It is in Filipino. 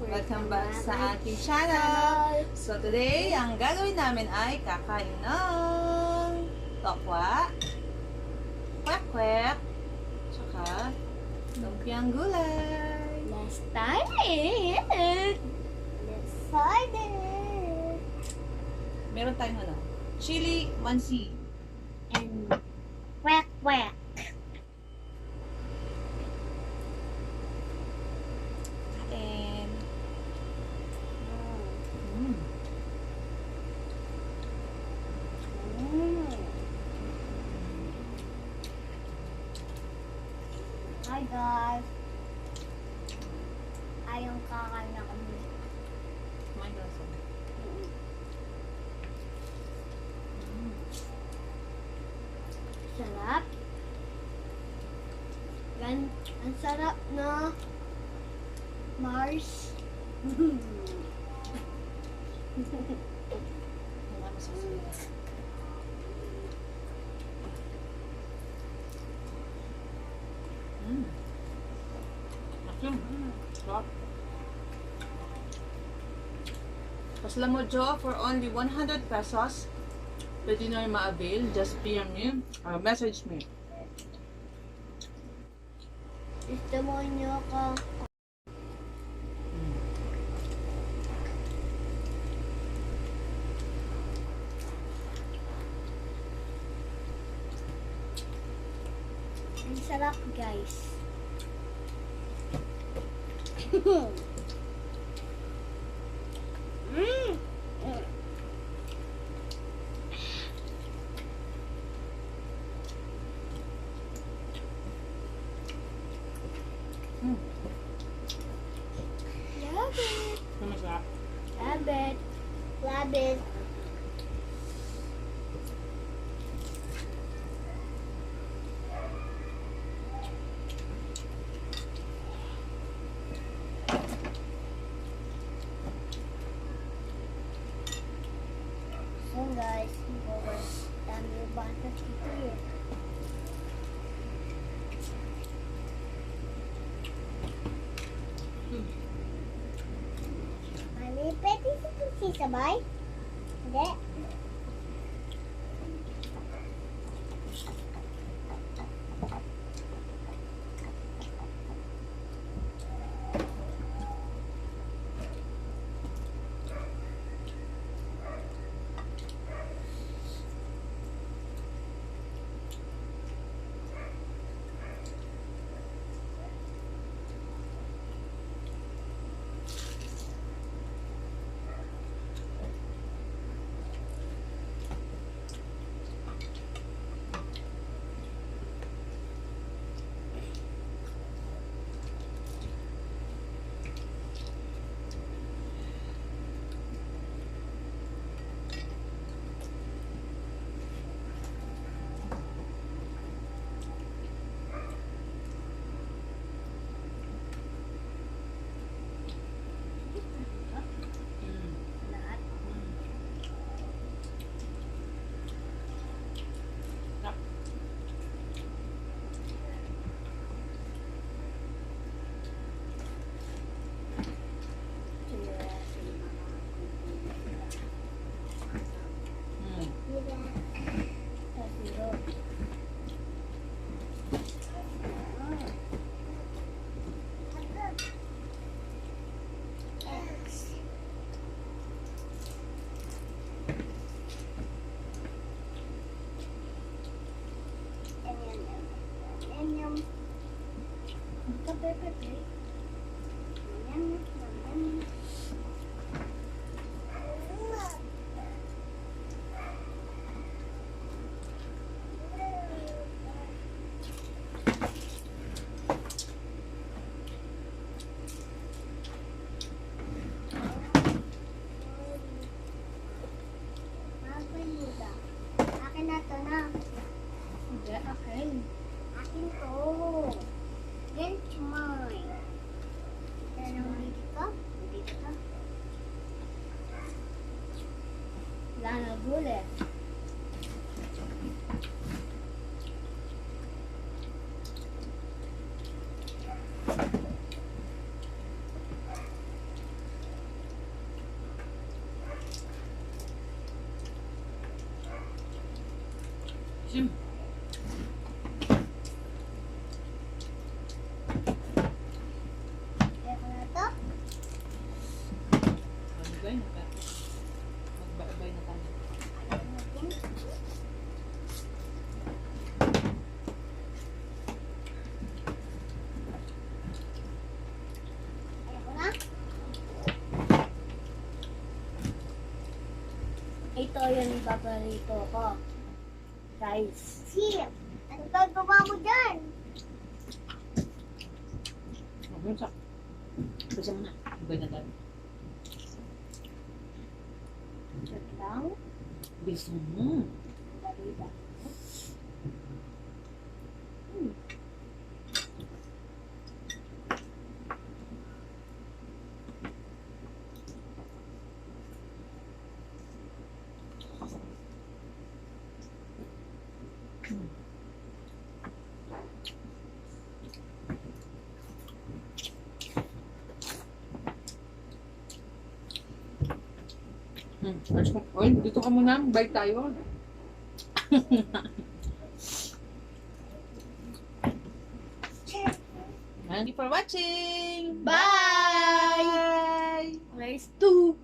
Welcome back sa ating channel. So today, ang gagawin namin ay kakain ng tokwa, kwek-kwek, tsaka lumpiang gulay. Let's start it! Let's start it! Meron tayong ano, chili mansi. And quack quack. And Hi guys! Ayong kakain na kami. my God. Sarap. Yan, ang sarap na Mars. Ang ano sa sulit. Sarap. Pasla mo, Jo, for only 100 pesos. Pwede na yung ma-avail. Just PM me. Message me. Gusto mo nyo ko. Ang sarap guys. Love it. Masarap. Love it. Love it. So guys, dami yung bata dito eh. Mami, pwede si sabay? Hindi. Lahat. Akin na to na. Hindi, akin. Akin to. That's mine. Tanong dito ka? Dito ka? Wala na gulay. Sim. Kaya ko na to. Magbay na tayo. Magbay na tayo. Ayaw natin. Ayaw ko na. Ito yung paborito ko. Guys. Sim, ano gagawa mo dyan? Okay, sa. Bisa mo na. Magbay na tayo. Ito lang. Bisa mo. Dali ba? Oy, dito ka muna. Bye tayo. Thank you for watching. Bye! Bye! Nice to